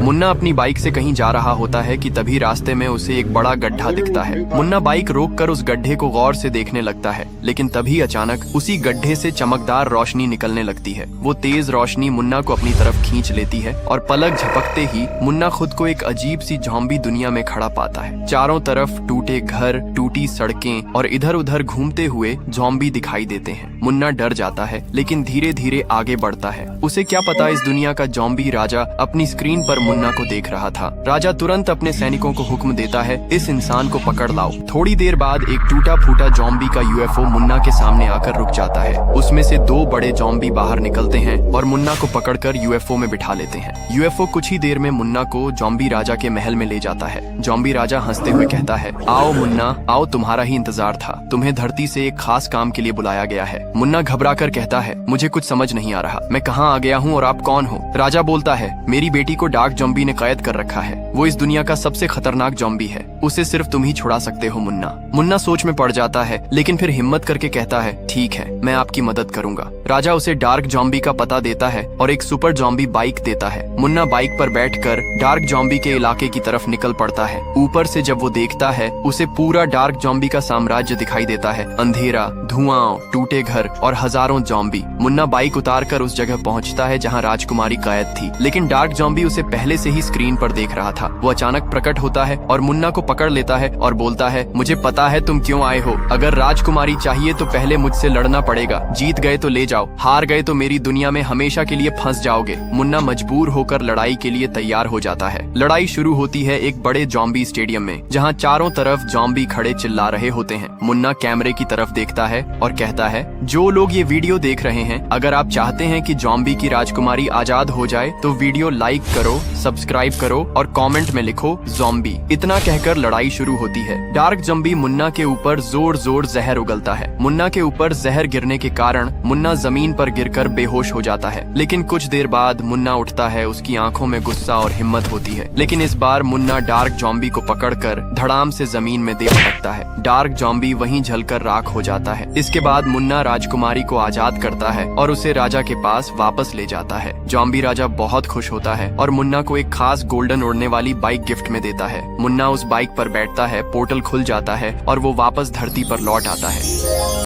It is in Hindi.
मुन्ना अपनी बाइक से कहीं जा रहा होता है कि तभी रास्ते में उसे एक बड़ा गड्ढा दिखता है। मुन्ना बाइक रोककर उस गड्ढे को गौर से देखने लगता है, लेकिन तभी अचानक उसी गड्ढे से चमकदार रोशनी निकलने लगती है। वो तेज रोशनी मुन्ना को अपनी तरफ खींच लेती है और पलक झपकते ही मुन्ना खुद को एक अजीब सी ज़ॉम्बी दुनिया में खड़ा पाता है। चारों तरफ टूटे घर, टूटी सड़कें और इधर उधर घूमते हुए ज़ॉम्बी दिखाई देते हैं। मुन्ना डर जाता है, लेकिन धीरे धीरे आगे बढ़ता है। उसे क्या पता इस दुनिया का ज़ॉम्बी राजा अपनी स्क्रीन पर मुन्ना को देख रहा था। राजा तुरंत अपने सैनिकों को हुक्म देता है, इस इंसान को पकड़ लाओ। थोड़ी देर बाद एक टूटा फूटा ज़ॉम्बी का यूएफओ मुन्ना के सामने आकर रुक जाता है। उसमें से दो बड़े ज़ॉम्बी बाहर निकलते हैं और मुन्ना को पकड़कर यूएफओ में बिठा लेते हैं। यूएफओ कुछ ही देर में मुन्ना को ज़ॉम्बी राजा के महल में ले जाता है। ज़ॉम्बी राजा हंसते हुए कहता है, आओ मुन्ना आओ, तुम्हारा ही इंतजार था। तुम्हें धरती से एक खास काम के लिए बुलाया गया है। मुन्ना घबराकर कहता है, मुझे कुछ समझ नहीं आ रहा, मैं कहाँ आ गया हूँ और आप कौन हो? राजा बोलता है, मेरी बेटी को डार्क ज़ॉम्बी ने कैद कर रखा है। वो इस दुनिया का सबसे खतरनाक ज़ॉम्बी है, उसे सिर्फ तुम ही छुड़ा सकते हो मुन्ना। मुन्ना सोच में पड़ जाता है, लेकिन फिर हिम्मत करके कहता है, ठीक है, मैं आपकी मदद करूंगा। राजा उसे डार्क ज़ॉम्बी का पता देता है और एक सुपर ज़ॉम्बी बाइक देता है। मुन्ना बाइक पर बैठकर डार्क ज़ॉम्बी के इलाके की तरफ निकल पड़ता है। ऊपर से जब वो देखता है, उसे पूरा डार्क ज़ॉम्बी का साम्राज्य दिखाई देता है। अंधेरा, धुआं, टूटे घर और हजारों ज़ॉम्बी। मुन्ना बाइक उतारकर उस जगह पहुंचता है जहां राजकुमारी कैद थी, लेकिन डार्क ज़ॉम्बी उसे पहले से ही स्क्रीन पर देख रहा था। वो अचानक प्रकट होता है और मुन्ना को पकड़ लेता है और बोलता है, मुझे पता है तुम क्यों आए हो। अगर राजकुमारी चाहिए तो पहले मुझसे लड़ना पड़ेगा। जीत गए तो ले जाओ, हार गए तो मेरी दुनिया में हमेशा के लिए फंस जाओगे। मुन्ना मजबूर होकर लड़ाई के लिए तैयार हो जाता है। लड़ाई शुरू होती है एक बड़े ज़ॉम्बी स्टेडियम में, जहां चारों तरफ ज़ॉम्बी खड़े चिल्ला रहे होते हैं। मुन्ना कैमरे की तरफ देखता है और कहता है, जो लोग ये वीडियो देख रहे हैं, अगर आप चाहते हैं कि ज़ॉम्बी की राजकुमारी आजाद हो जाए तो वीडियो लाइक करो, सब्सक्राइब करो और कमेंट में लिखो ज़ॉम्बी। इतना कहकर लड़ाई शुरू होती है। डार्क ज़ॉम्बी मुन्ना के ऊपर जोर जोर जहर उगलता है। मुन्ना के ऊपर जहर गिरने के कारण मुन्ना जमीन पर गिरकर बेहोश हो जाता है, लेकिन कुछ देर बाद मुन्ना उठता है। उसकी आंखों में गुस्सा और हिम्मत होती है, लेकिन इस बार मुन्ना डार्क ज़ॉम्बी को पकड़कर धड़ाम से जमीन में दे पटकता है। डार्क ज़ॉम्बी वहीं जलकर राख हो जाता है। इसके बाद मुन्ना राजकुमारी को आजाद करता है और उसे राजा के पास वापस ले जाता है। ज़ॉम्बी राजा बहुत खुश होता है और मुन्ना को एक खास गोल्डन उड़ने वाली बाइक गिफ्ट में देता है। मुन्ना उस बाइक पर बैठता है, पोर्टल खुल जाता है और वो वापस धरती पर लौट आता है।